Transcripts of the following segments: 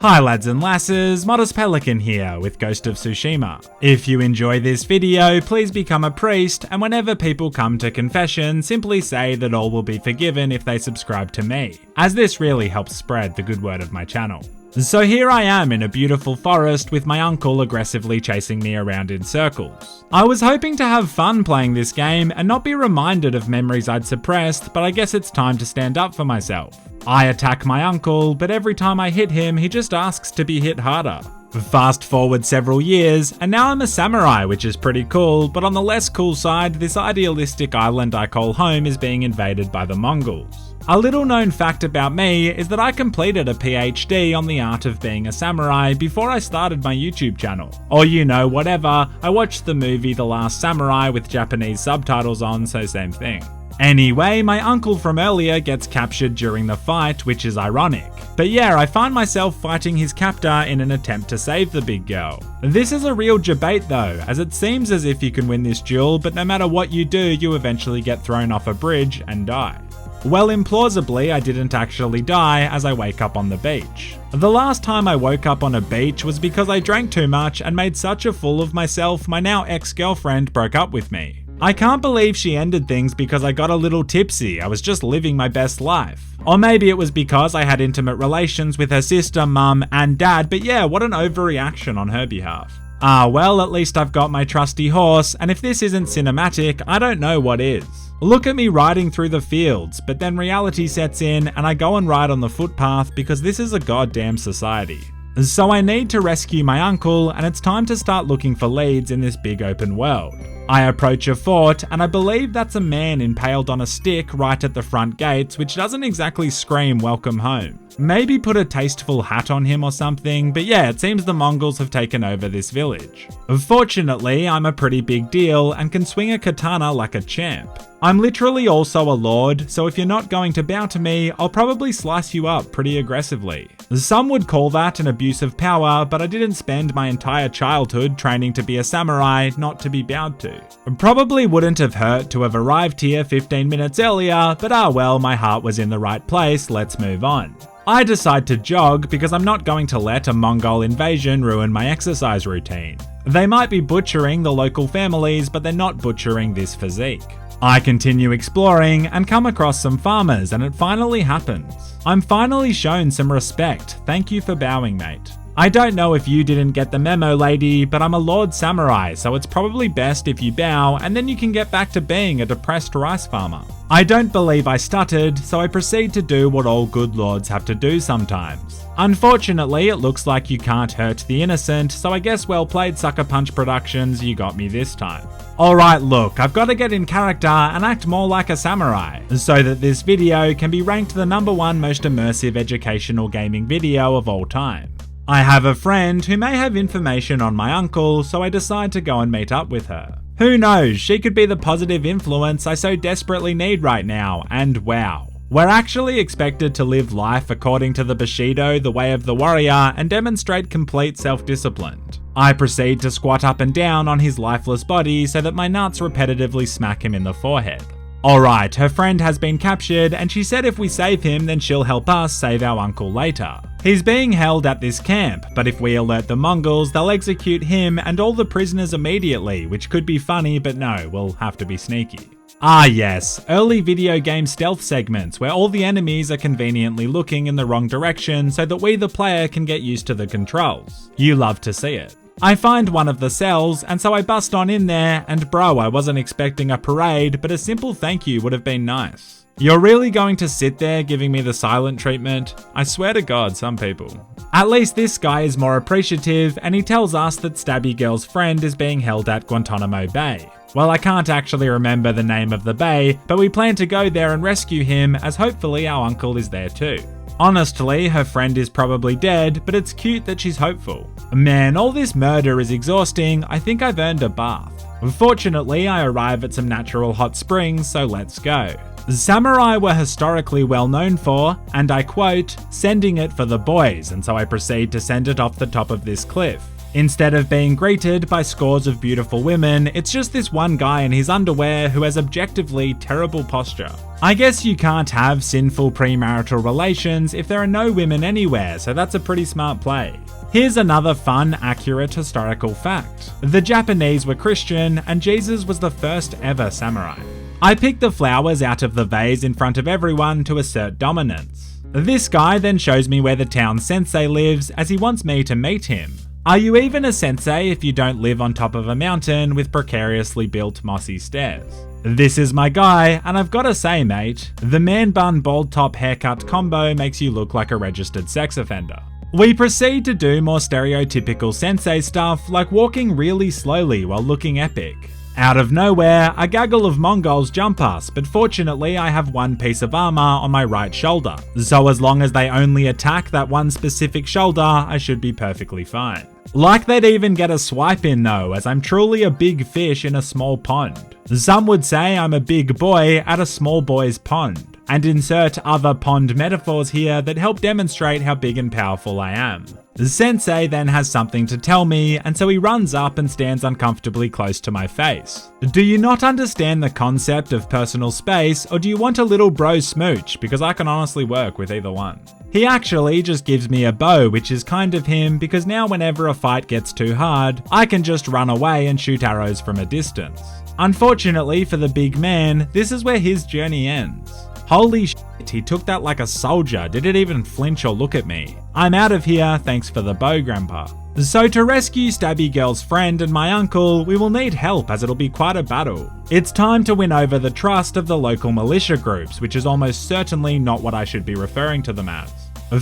Hi lads and lasses, Modest Pelican here with Ghost of Tsushima. If you enjoy this video, please become a priest, and whenever people come to confession, simply say that all will be forgiven if they subscribe to me, as this really helps spread the good word of my channel. So here I am in a beautiful forest with my uncle aggressively chasing me around in circles. I was hoping to have fun playing this game and not be reminded of memories I'd suppressed, but I guess it's time to stand up for myself. I attack my uncle, but every time I hit him, he just asks to be hit harder. Fast forward several years, and now I'm a samurai, which is pretty cool, but on the less cool side, this idealistic island I call home is being invaded by the Mongols. A little known fact about me is that I completed a PhD on the art of being a samurai before I started my YouTube channel. Or whatever, I watched the movie The Last Samurai with Japanese subtitles on, so same thing. Anyway, my uncle from earlier gets captured during the fight, which is ironic. But yeah, I find myself fighting his captor in an attempt to save the big girl. This is a real debate though, as it seems as if you can win this duel, but no matter what you do, you eventually get thrown off a bridge and die. Well, implausibly, I didn't actually die as I wake up on the beach. The last time I woke up on a beach was because I drank too much and made such a fool of myself, my now ex-girlfriend broke up with me. I can't believe she ended things because I got a little tipsy. I was just living my best life. Or maybe it was because I had intimate relations with her sister, mum, and dad, but yeah, what an overreaction on her behalf. Well, at least I've got my trusty horse, and if this isn't cinematic, I don't know what is. Look at me riding through the fields, but then reality sets in and I go and ride on the footpath because this is a goddamn society. So I need to rescue my uncle, and it's time to start looking for leads in this big open world. I approach a fort, and I believe that's a man impaled on a stick right at the front gates, which doesn't exactly scream welcome home. Maybe put a tasteful hat on him or something, but yeah, it seems the Mongols have taken over this village. Fortunately, I'm a pretty big deal and can swing a katana like a champ. I'm literally also a lord, so if you're not going to bow to me, I'll probably slice you up pretty aggressively. Some would call that an abuse of power, but I didn't spend my entire childhood training to be a samurai, not to be bowed to. Probably wouldn't have hurt to have arrived here 15 minutes earlier, but well, my heart was in the right place, let's move on. I decide to jog because I'm not going to let a Mongol invasion ruin my exercise routine. They might be butchering the local families, but they're not butchering this physique. I continue exploring and come across some farmers, and it finally happens. I'm finally shown some respect. Thank you for bowing, mate. I don't know if you didn't get the memo, lady, but I'm a Lord Samurai, so it's probably best if you bow and then you can get back to being a depressed rice farmer. I don't believe I stuttered, so I proceed to do what all good lords have to do sometimes. Unfortunately, it looks like you can't hurt the innocent, so I guess well played Sucker Punch Productions, you got me this time. Alright, look, I've got to get in character and act more like a samurai, so that this video can be ranked the #1 most immersive educational gaming video of all time. I have a friend who may have information on my uncle, so I decide to go and meet up with her. Who knows, she could be the positive influence I so desperately need right now, and wow. We're actually expected to live life according to the Bushido, the way of the warrior, and demonstrate complete self-discipline. I proceed to squat up and down on his lifeless body so that my nuts repetitively smack him in the forehead. Alright, her friend has been captured, and she said if we save him, then she'll help us save our uncle later. He's being held at this camp, but if we alert the Mongols, they'll execute him and all the prisoners immediately, which could be funny, but no, we'll have to be sneaky. Yes, early video game stealth segments where all the enemies are conveniently looking in the wrong direction so that we the player can get used to the controls. You love to see it. I find one of the cells, and so I bust on in there, and bro, I wasn't expecting a parade, but a simple thank you would have been nice. You're really going to sit there giving me the silent treatment? I swear to God, some people. At least this guy is more appreciative, and he tells us that Stabby Girl's friend is being held at Guantanamo Bay. Well, I can't actually remember the name of the bay, but we plan to go there and rescue him, as hopefully our uncle is there too. Honestly, her friend is probably dead, but it's cute that she's hopeful. Man, all this murder is exhausting. I think I've earned a bath. Fortunately, I arrive at some natural hot springs, so let's go. Samurai were historically well known for, and I quote, sending it for the boys, and so I proceed to send it off the top of this cliff. Instead of being greeted by scores of beautiful women, it's just this one guy in his underwear who has objectively terrible posture. I guess you can't have sinful premarital relations if there are no women anywhere, so that's a pretty smart play. Here's another fun, accurate historical fact. The Japanese were Christian, and Jesus was the first ever samurai. I picked the flowers out of the vase in front of everyone to assert dominance. This guy then shows me where the town sensei lives as he wants me to meet him. Are you even a sensei if you don't live on top of a mountain with precariously built mossy stairs? This is my guy, and I've gotta say mate, the man bun bald top haircut combo makes you look like a registered sex offender. We proceed to do more stereotypical sensei stuff like walking really slowly while looking epic. Out of nowhere, a gaggle of Mongols jump us, but fortunately I have one piece of armor on my right shoulder, so as long as they only attack that one specific shoulder, I should be perfectly fine. Like they'd even get a swipe in though, as I'm truly a big fish in a small pond. Some would say I'm a big boy at a small boy's pond, and insert other pond metaphors here that help demonstrate how big and powerful I am. The sensei then has something to tell me, and so he runs up and stands uncomfortably close to my face. Do you not understand the concept of personal space, or do you want a little bro smooch? Because I can honestly work with either one. He actually just gives me a bow, which is kind of him, because now whenever a fight gets too hard, I can just run away and shoot arrows from a distance. Unfortunately for the big man, this is where his journey ends. Holy shit, he took that like a soldier, didn't even flinch or look at me. I'm out of here, thanks for the bow, Grandpa. So to rescue Stabby Girl's friend and my uncle, we will need help as it'll be quite a battle. It's time to win over the trust of the local militia groups, which is almost certainly not what I should be referring to them as.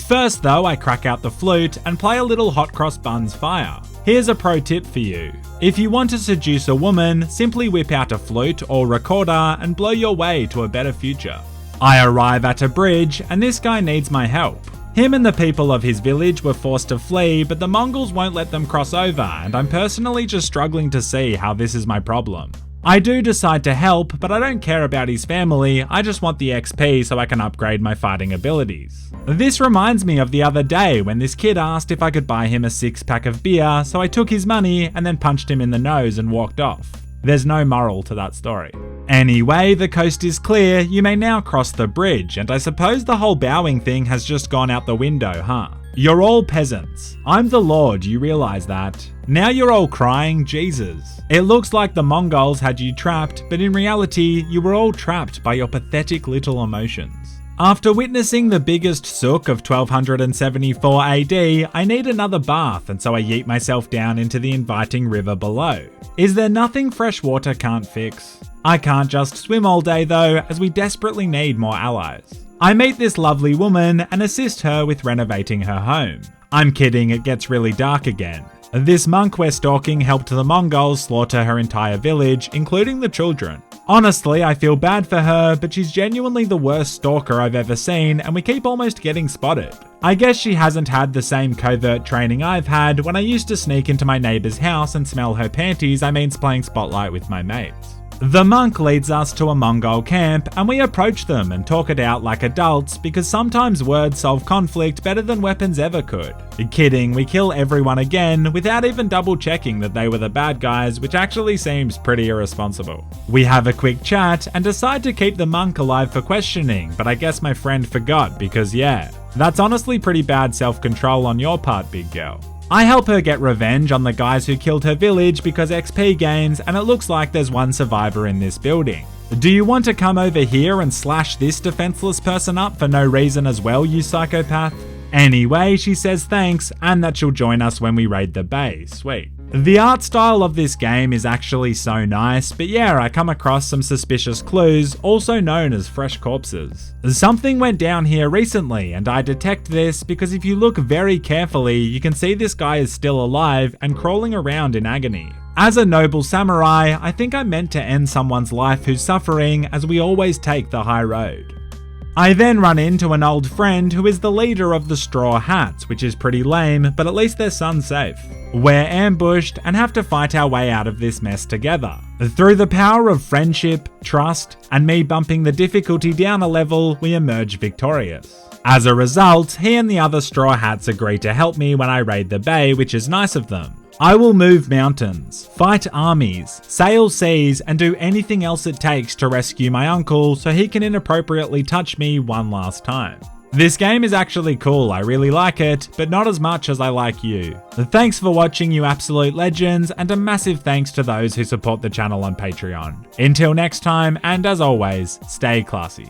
First though, I crack out the flute and play a little Hot Cross Buns fire. Here's a pro tip for you. If you want to seduce a woman, simply whip out a flute or recorder and blow your way to a better future. I arrive at a bridge, and this guy needs my help. Him and the people of his village were forced to flee, but the Mongols won't let them cross over, and I'm personally just struggling to see how this is my problem. I do decide to help, but I don't care about his family, I just want the XP so I can upgrade my fighting abilities. This reminds me of the other day when this kid asked if I could buy him a 6-pack of beer, so I took his money and then punched him in the nose and walked off. There's no moral to that story. Anyway, the coast is clear, you may now cross the bridge, and I suppose the whole bowing thing has just gone out the window, huh? You're all peasants. I'm the Lord, you realize that? Now you're all crying, Jesus. It looks like the Mongols had you trapped, but in reality, you were all trapped by your pathetic little emotions. After witnessing the biggest sook of 1274 AD, I need another bath, and so I yeet myself down into the inviting river below. Is there nothing fresh water can't fix? I can't just swim all day though, as we desperately need more allies. I meet this lovely woman and assist her with renovating her home. I'm kidding, it gets really dark again. This monk we're stalking helped the Mongols slaughter her entire village, including the children. Honestly, I feel bad for her, but she's genuinely the worst stalker I've ever seen, and we keep almost getting spotted. I guess she hasn't had the same covert training I've had when I used to sneak into my neighbour's house and smell her panties, playing Spotlight with my mates. The monk leads us to a Mongol camp, and we approach them and talk it out like adults because sometimes words solve conflict better than weapons ever could. Kidding, we kill everyone again without even double checking that they were the bad guys, which actually seems pretty irresponsible. We have a quick chat and decide to keep the monk alive for questioning, but I guess my friend forgot because yeah, that's honestly pretty bad self-control on your part, big girl. I help her get revenge on the guys who killed her village because XP gains, and it looks like there's one survivor in this building. Do you want to come over here and slash this defenseless person up for no reason as well, you psychopath? Anyway, she says thanks, and that she'll join us when we raid the bay. Sweet. The art style of this game is actually so nice, but yeah, I come across some suspicious clues, also known as fresh corpses. Something went down here recently, and I detect this because if you look very carefully, you can see this guy is still alive and crawling around in agony. As a noble samurai, I think I'm meant to end someone's life who's suffering, as we always take the high road. I then run into an old friend who is the leader of the Straw Hats, which is pretty lame, but at least their son's safe. We're ambushed and have to fight our way out of this mess together. Through the power of friendship, trust, and me bumping the difficulty down a level, we emerge victorious. As a result, he and the other Straw Hats agree to help me when I raid the bay, which is nice of them. I will move mountains, fight armies, sail seas, and do anything else it takes to rescue my uncle so he can inappropriately touch me one last time. This game is actually cool, I really like it, but not as much as I like you. Thanks for watching, you absolute legends, and a massive thanks to those who support the channel on Patreon. Until next time, and as always, stay classy.